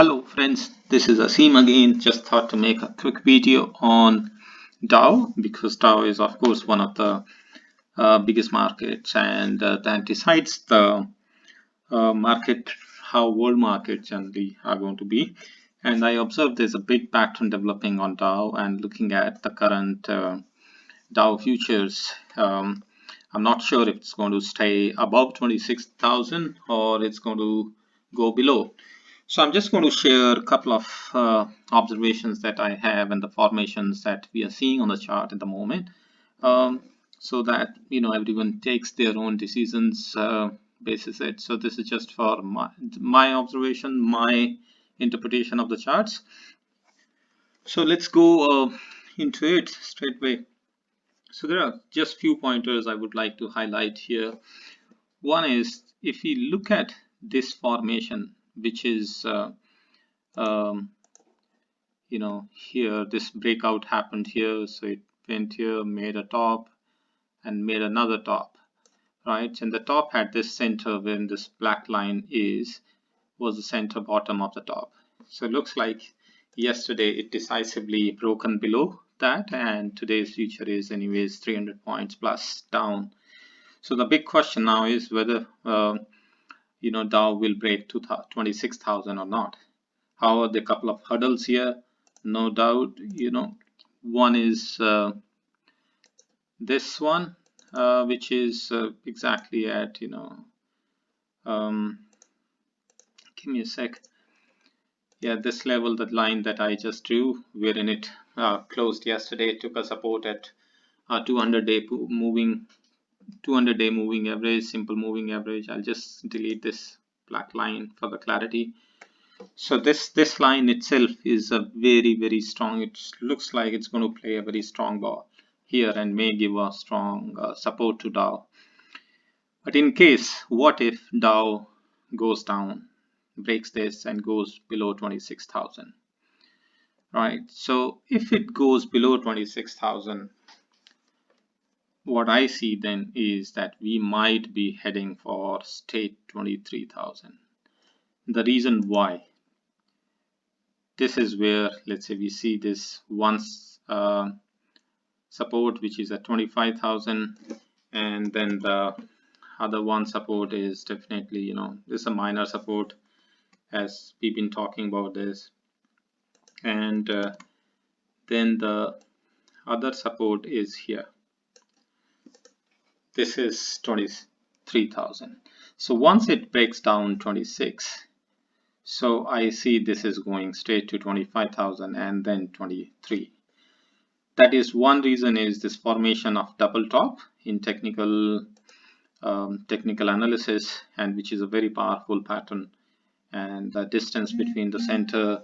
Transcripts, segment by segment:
Hello friends, this is Asim again. Just thought to make a quick video on Dow because Dow is of course one of the biggest markets and that decides the market, how world markets generally are going to be. And I observed there's a big pattern developing on Dow and looking at the current Dow futures. I'm not sure if it's going to stay above 26,000 or it's going to go below. So I'm just going to share a couple of observations that I have and the formations that we are seeing on the chart at the moment, um, so that everyone takes their own decisions basis it. So this is just for my observation, my interpretation of the charts. So let's go into it straight away. So there are just few pointers I would like to highlight here. One is if we look at this formation, which is um, here this breakout happened here, so it went here, made a top and made another top, right? And the top had this center when this black line was the center bottom of the top. So it looks like yesterday it decisively broken below that, and today's future is anyways 300 points plus down. So the big question now is whether Dow will break 26,000 or not. How are the couple of hurdles here? No doubt, one is this one, which is exactly at, um, give me a sec. Yeah, this level, that line that I just drew, wherein it closed yesterday, took a support at 200-day moving 200-day moving average, simple moving average. I'll just delete this black line for the clarity. So this line itself is a very strong. It looks like it's going to play a very strong ball here and may give a strong support to Dow. But in case, what if Dow goes down, breaks this and goes below 26,000, right? So if it goes below 26,000, what I see then is that we might be heading for state 23,000. The reason why, this is where, let's say, we see this once support which is at 25,000, and then the other one support is definitely, this is a minor support as we've been talking about this, and then the other support is here. This is 23,000. So once it breaks down 26, so I see this is going straight to 25,000 and then 23. That is one reason, is this formation of double top in technical analysis, and which is a very powerful pattern, and the distance between the center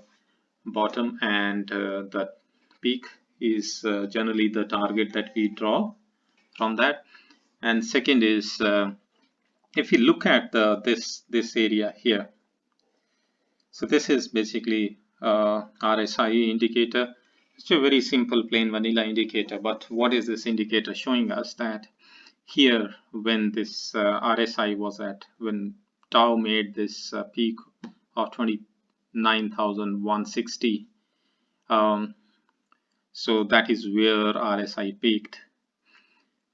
bottom and the peak is generally the target that we draw from that. And second is if you look at this area here, so this is basically RSI indicator. It's a very simple plain vanilla indicator, but what is this indicator showing us? That here, when this RSI was at, when Dow made this peak of 29,160, so that is where RSI peaked.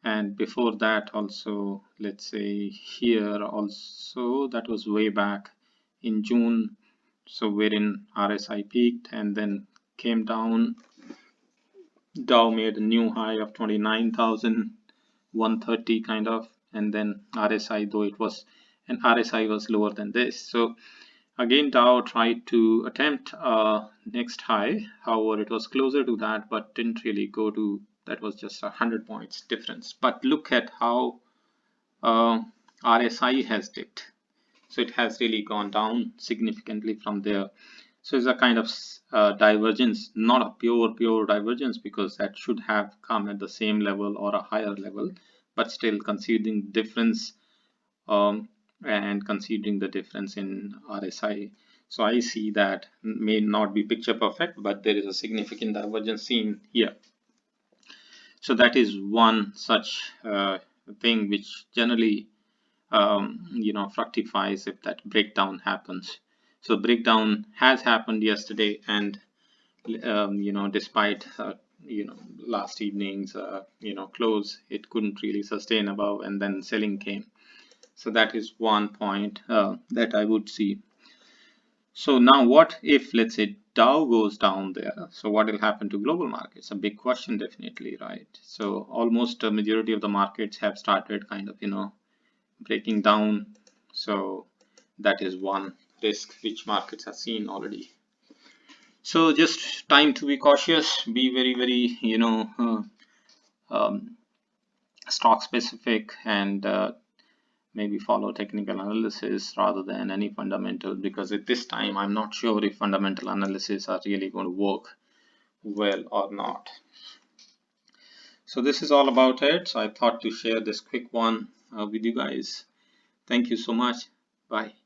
And before that also, let's say here also, that was way back in June, so wherein RSI peaked and then came down. Dow made a new high of 29,130 kind of, and then RSI, though it was, and RSI was lower than this. So again, Dow tried to attempt next high, however it was closer to that but didn't really go to, that was just 100 points difference. But look at how RSI has dipped. So it has really gone down significantly from there. So it's a kind of divergence, not a pure divergence, because that should have come at the same level or a higher level, but still considering the difference, and considering the difference in RSI. So I see that may not be picture perfect, but there is a significant divergence seen here. So that is one such thing which generally fructifies if that breakdown happens. So breakdown has happened yesterday, and despite last evening's close, it couldn't really sustain above, and then selling came. So that is one point that I would see. So now what if, let's say, Dow goes down there? So what will happen to global markets? A big question, definitely, right? So almost a majority of the markets have started kind of, breaking down. So that is one risk which markets have seen already. So just time to be cautious, be very, very, stock specific, and maybe follow technical analysis rather than any fundamental, because at this time I'm not sure if fundamental analysis are really going to work well or not. So this is all about it. So I thought to share this quick one with you guys. Thank you so much. Bye.